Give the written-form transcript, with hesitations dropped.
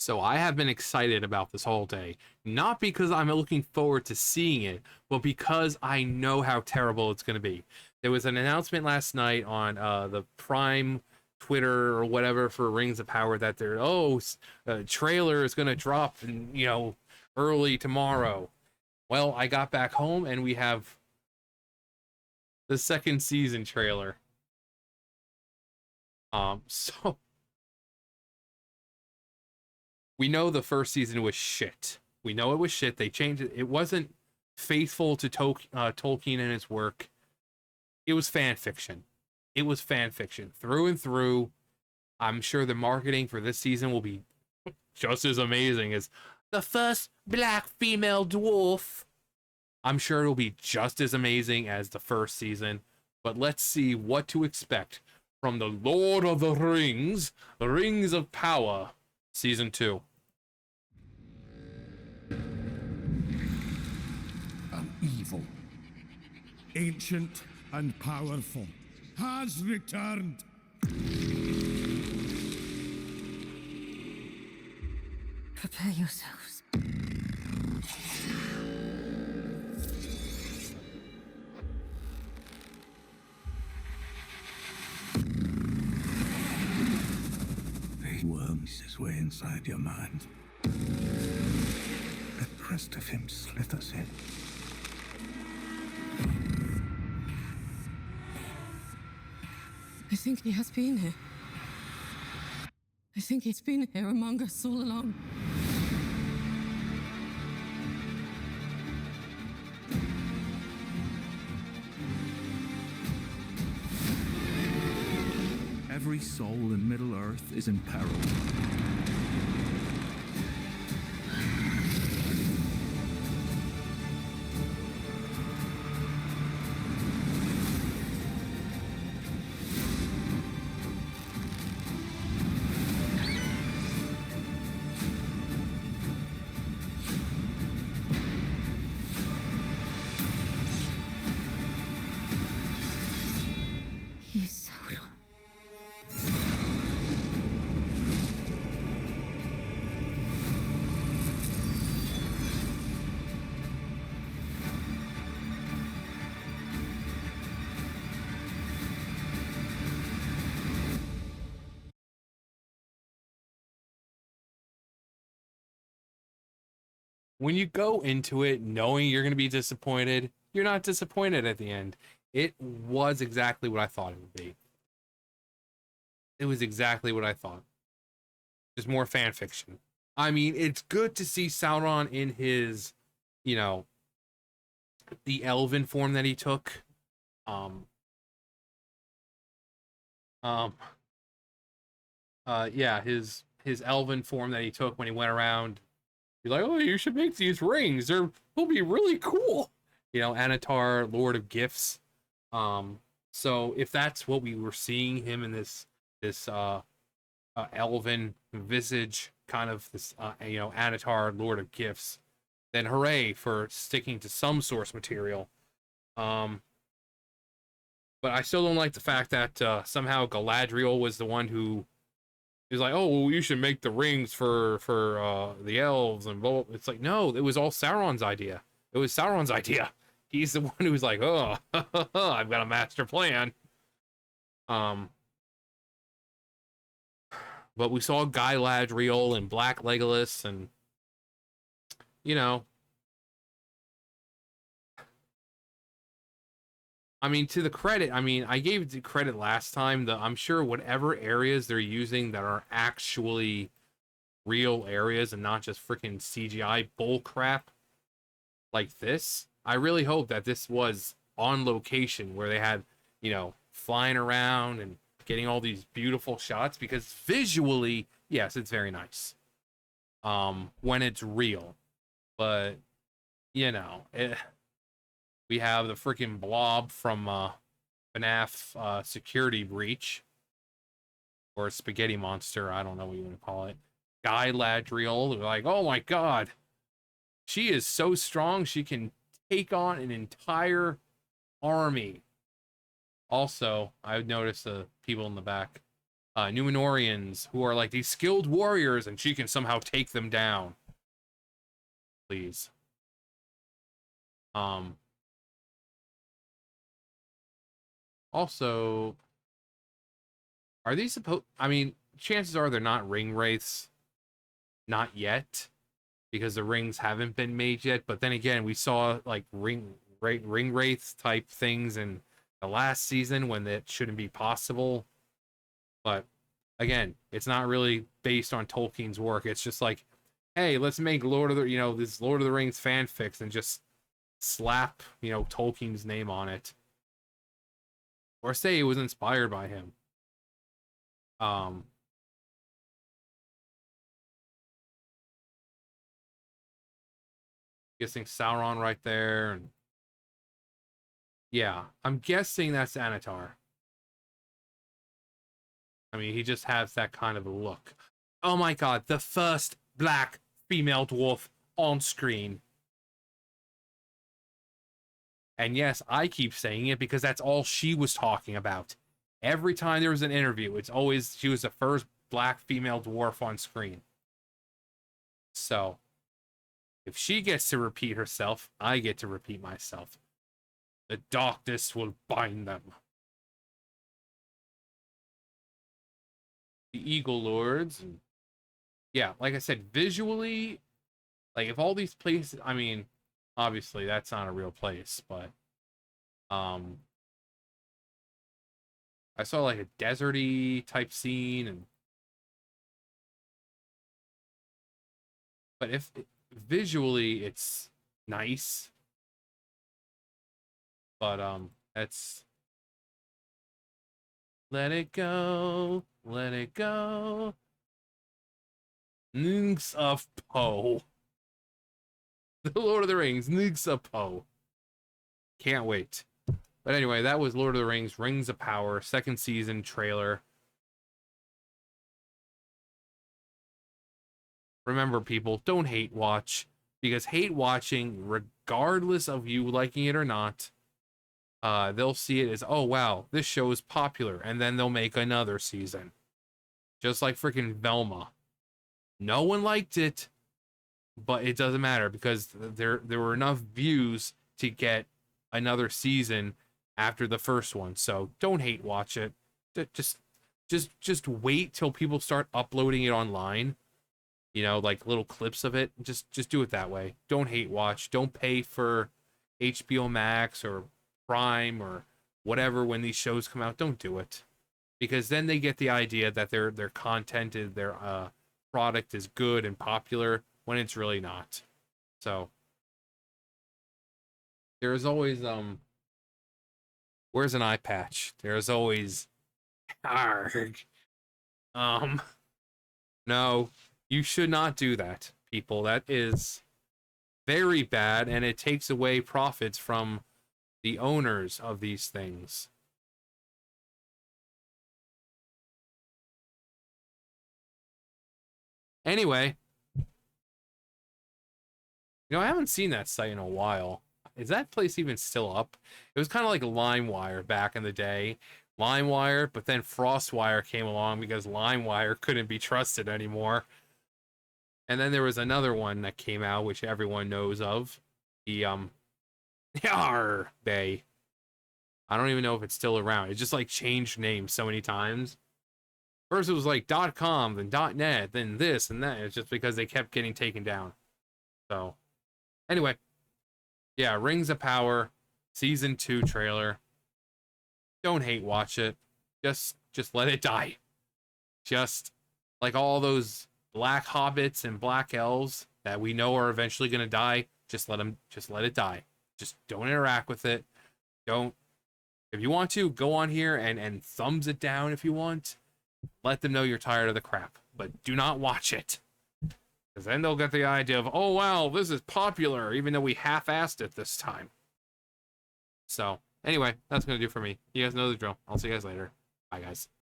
So I have been excited about this whole day, not because I'm looking forward to seeing it, but because I know how terrible it's going to be. There was an announcement last night on the Prime Twitter or whatever for Rings of Power that their trailer is going to drop, early tomorrow. Well, I got back home and we have the second season trailer. So we know the first season was shit. We know it was shit. They changed it. It wasn't faithful to Tolkien and his work. It was fan fiction. It was fan fiction through and through. I'm sure the marketing for this season will be just as amazing as the first black female dwarf. I'm sure it'll be just as amazing as the first season. But let's see what to expect from the Lord of the Rings, Rings of Power, Season 2. An evil, ancient and powerful, has returned. Prepare yourselves. He worms his way inside your mind. The crest of him slithers in. I think he has been here. I think he's been here among us all along. Every soul in Middle-earth is in peril. He's Sauron. When you go into it knowing you're going to be disappointed, you're not disappointed at the end. It was exactly what I thought it would be. It was exactly what I thought. Just more fan fiction. I mean, it's good to see Sauron in his, the elven form that he took. Yeah, his elven form that he took when he went around. He's like, oh, you should make these rings. They'll be really cool. Anatar, Lord of Gifts. So if that's what we were seeing him in this elven visage, kind of this Anatar, Lord of Gifts, then hooray for sticking to some source material. But I still don't like the fact that somehow Galadriel was the one who is like, oh, well, you should make the rings for the elves and blah, blah. It's like, no, it was all Sauron's idea. It was Sauron's idea. He's the one who was like, oh, I've got a master plan. But we saw Galadriel and Black Legolas, and I mean, to the credit, I gave the credit last time. I'm sure whatever areas they're using that are actually real areas and not just freaking CGI bull crap like this. I really hope that this was on location where they had, flying around and getting all these beautiful shots, because visually, yes, it's very nice. When it's real, but we have the freaking blob from FNAF Security Breach, or Spaghetti Monster. I don't know what you want to call it. Galadriel. They're like, oh my god, she is so strong. She can take on an entire army. Also, I've noticed the people in the back. Numenorians who are like these skilled warriors, and she can somehow take them down. Please. Also, are these supposed? I mean, chances are they're not ring wraiths. Not yet, because the rings haven't been made yet. But then again, we saw like ring wraiths type things in the last season when that shouldn't be possible. But again, it's not really based on Tolkien's work. It's just like, hey, let's make Lord of the, this Lord of the Rings fanfics and just slap, Tolkien's name on it. Or say it was inspired by him. Guessing Sauron right there. And yeah, I'm guessing that's Anatar. I mean, he just has that kind of a look. Oh my god, the first black female dwarf on screen. And yes, I keep saying it because that's all she was talking about. Every time there was an interview, it's always she was the first black female dwarf on screen. So, if she gets to repeat herself, I get to repeat myself. The darkness will bind them. The Eagle Lords. Yeah, like I said, visually, like if all these places, I mean, obviously that's not a real place, but I saw like a deserty type scene, and but if visually it's nice, but that's let it go, let it go. Nunks of Poe. The Lord of the Rings, Nunks of Poe. Can't wait. But anyway, that was Lord of the Rings, Rings of Power, second season trailer. Remember, people, don't hate watch, because hate watching, regardless of you liking it or not, they'll see it as, oh wow, this show is popular, and then they'll make another season. Just like freaking Velma. No one liked it, but it doesn't matter because there were enough views to get another season after the first one. So don't hate watch it. Just wait till people start uploading it online. Like little clips of it. Just do it that way. Don't hate watch. Don't pay for HBO Max or Prime or whatever when these shows come out. Don't do it, because then they get the idea that their content is their product is good and popular when it's really not. So there's always where's an eye patch? There's always no, you should not do that, people. That is very bad, and it takes away profits from the owners of these things. Anyway, I haven't seen that site in a while. Is that place even still up? It was kind of like LimeWire back in the day. LimeWire, but then FrostWire came along because LimeWire couldn't be trusted anymore. And then there was another one that came out, which everyone knows of. The, Bay. I don't even know if it's still around. It just, like, changed names so many times. First it was, like, .com, then .net, then this and that. It's just because they kept getting taken down. So, anyway. Yeah, Rings of Power, Season 2 trailer. Don't hate watch it. Just let it die. Just like all those black hobbits and black elves that we know are eventually going to die, just let it die. Just don't interact with it. Don't, if you want to, go on here and thumbs it down if you want. Let them know you're tired of the crap, but do not watch it. Because then they'll get the idea of, oh wow, this is popular, even though we half-assed it this time. So, anyway, that's going to do for me. You guys know the drill. I'll see you guys later. Bye, guys.